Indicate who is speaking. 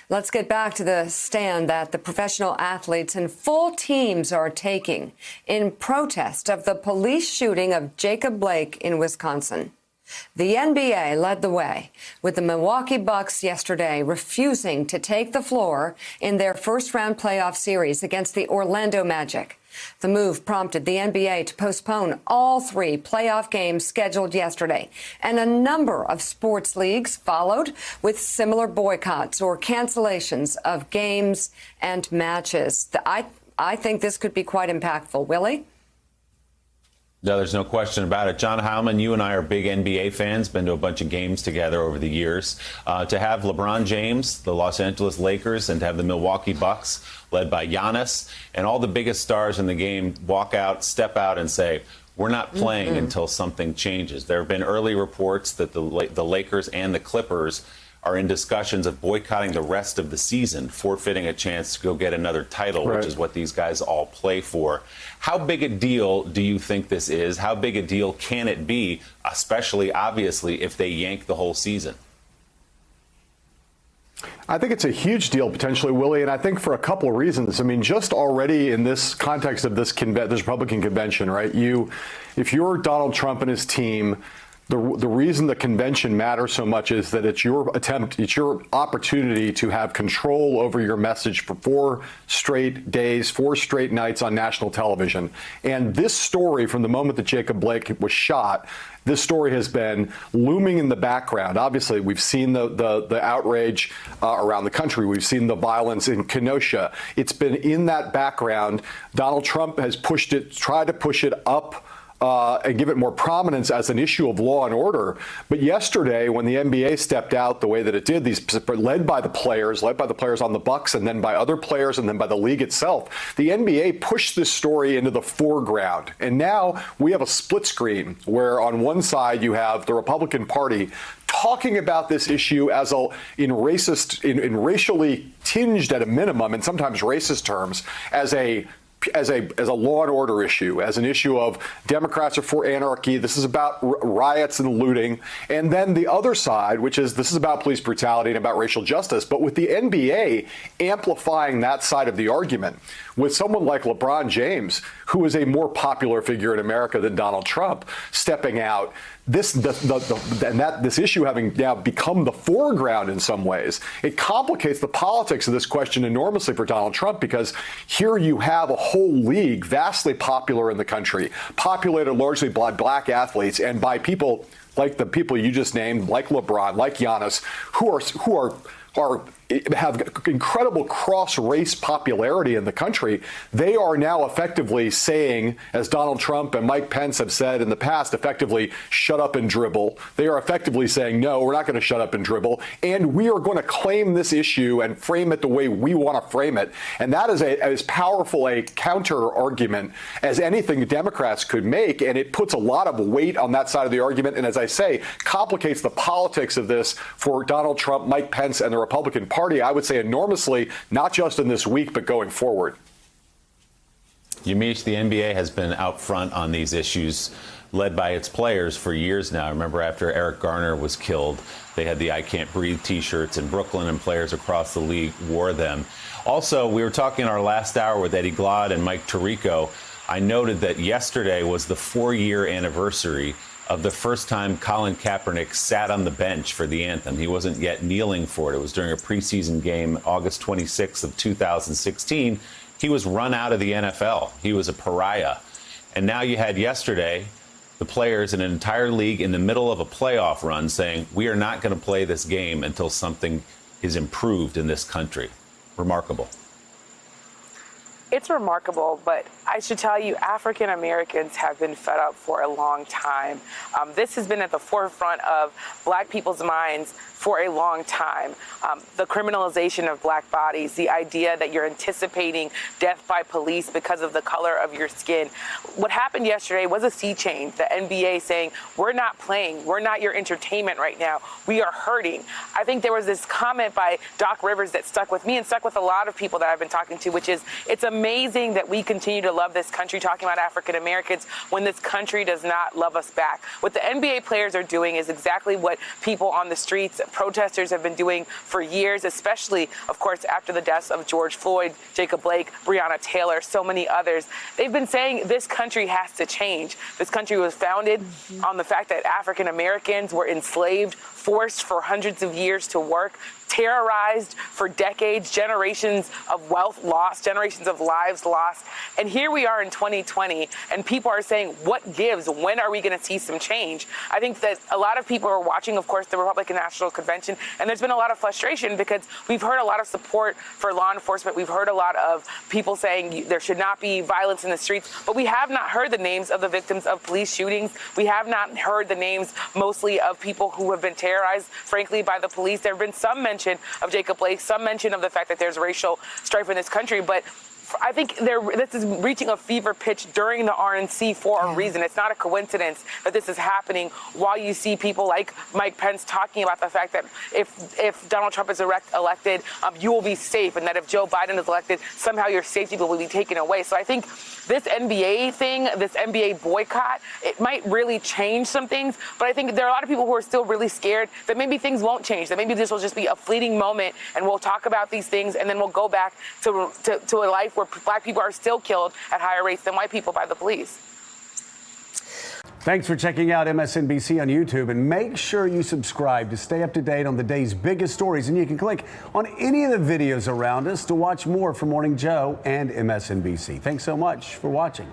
Speaker 1: Let's get back to the stand that the professional athletes and full teams are taking in protest of the police shooting of Jacob Blake in Wisconsin. The NBA led the way, with the Milwaukee Bucks yesterday refusing to take the floor in their first-round playoff series against the Orlando Magic. The move prompted the NBA to postpone all 3 playoff games scheduled yesterday, and a number of sports leagues followed with similar boycotts or cancellations of games and matches. I think this could be quite impactful. Willie?
Speaker 2: No, there's no question about it. John Howman, you and I are big NBA fans, been to a bunch of games together over the years. To have LeBron James, the Los Angeles Lakers, and to have the Milwaukee Bucks, led by Giannis, and all the biggest stars in the game walk out, step out, and say, we're not playing until something changes. There have been early reports that the Lakers and the Clippers are in discussions of boycotting the rest of the season, forfeiting a chance to go get another title, which is what these guys all play for. How big a deal do you think this is? How big a deal can it be, especially, obviously, if they yank the whole season?
Speaker 3: I think it's a huge deal, potentially, Willie, and I think for a couple of reasons. I mean, just already in this context of this Republican convention, right? If you're Donald Trump and his team, the reason the convention matters so much is that it's your opportunity to have control over your message for 4 straight days, 4 straight nights on national television. And this story, from the moment that Jacob Blake was shot, this story has been looming in the background. Obviously, we've seen the outrage around the country. We've seen the violence in Kenosha. It's been in that background. Donald Trump has tried to push it up and give it more prominence as an issue of law and order. But yesterday, when the NBA stepped out the way that it did, led by the players on the Bucks, and then by other players, and then by the league itself, the NBA pushed this story into the foreground. And now we have a split screen where on one side you have the Republican Party talking about this issue as in racially tinged, at a minimum, and sometimes racist terms, as a law and order issue, as an issue of Democrats are for anarchy. This is about riots and looting. And then the other side, this is about police brutality and about racial justice. But with the NBA amplifying that side of the argument, with someone like LeBron James, who is a more popular figure in America than Donald Trump, stepping out, this issue having now become the foreground in some ways, it complicates the politics of this question enormously for Donald Trump, because here you have a whole league vastly popular in the country, populated largely by black athletes and by people like the people you just named, like LeBron, like Giannis, who have incredible cross-race popularity in the country. They are now effectively saying, as Donald Trump and Mike Pence have said in the past, effectively, shut up and dribble. They are effectively saying, no, we're not going to shut up and dribble, and we are going to claim this issue and frame it the way we want to frame it. And that is as powerful a counter-argument as anything Democrats could make, and it puts a lot of weight on that side of the argument, and as I say, complicates the politics of this for Donald Trump, Mike Pence, and the Republican Party, I would say, enormously, not just in this week, but going forward.
Speaker 2: Yamiche, the NBA has been out front on these issues, led by its players for years now. I remember after Eric Garner was killed, they had the I Can't Breathe T-shirts in Brooklyn, and players across the league wore them. Also, we were talking in our last hour with Eddie Glaude and Mike Tirico. I noted that yesterday was the 4-year anniversary of the first time Colin Kaepernick sat on the bench for the anthem. He wasn't yet kneeling for it. It was during a preseason game, August 26th of 2016. He was run out of the NFL. He was a pariah. And now you had yesterday the players in an entire league in the middle of a playoff run saying, we are not going to play this game until something is improved in this country. Remarkable.
Speaker 4: It's remarkable, but I should tell you, African Americans have been fed up for a long time. This has been at the forefront of black people's minds for a long time. The criminalization of black bodies, the idea that you're anticipating death by police because of the color of your skin. What happened yesterday was a sea change. The NBA saying, we're not playing, we're not your entertainment right now, we are hurting. I think there was this comment by Doc Rivers that stuck with me and stuck with a lot of people that I've been talking to, which is, it's a amazing that we continue to love this country, talking about African Americans, when this country does not love us back. What the NBA players are doing is exactly what people on the streets, protesters, have been doing for years, especially, of course, after the deaths of George Floyd, Jacob Blake, Breonna Taylor, so many others. They've been saying this country has to change. This country was founded on the fact that African Americans were enslaved, forced for hundreds of years to work, terrorized for decades, generations of wealth lost, generations of lives lost. And here we are in 2020, and people are saying, what gives? When are we going to see some change? I think that a lot of people are watching, of course, the Republican National Convention, and there's been a lot of frustration because we've heard a lot of support for law enforcement. We've heard a lot of people saying there should not be violence in the streets, but we have not heard the names of the victims of police shootings. We have not heard the names mostly of people who have been terrorized, frankly, by the police. There have been some mention of Jacob Blake, some mention of the fact that there's racial strife in this country, but I think this is reaching a fever pitch during the RNC for a reason. It's not a coincidence that this is happening while you see people like Mike Pence talking about the fact that if Donald Trump is elected, you will be safe, and that if Joe Biden is elected, somehow your safety will be taken away. So I think this NBA thing, this NBA boycott, it might really change some things, but I think there are a lot of people who are still really scared that maybe things won't change, that maybe this will just be a fleeting moment, and we'll talk about these things, and then we'll go back to a life where black people are still killed at higher rates than white people by the police.
Speaker 5: Thanks for checking out MSNBC on YouTube, and make sure you subscribe to stay up to date on the day's biggest stories. And you can click on any of the videos around us to watch more from Morning Joe and MSNBC. Thanks so much for watching.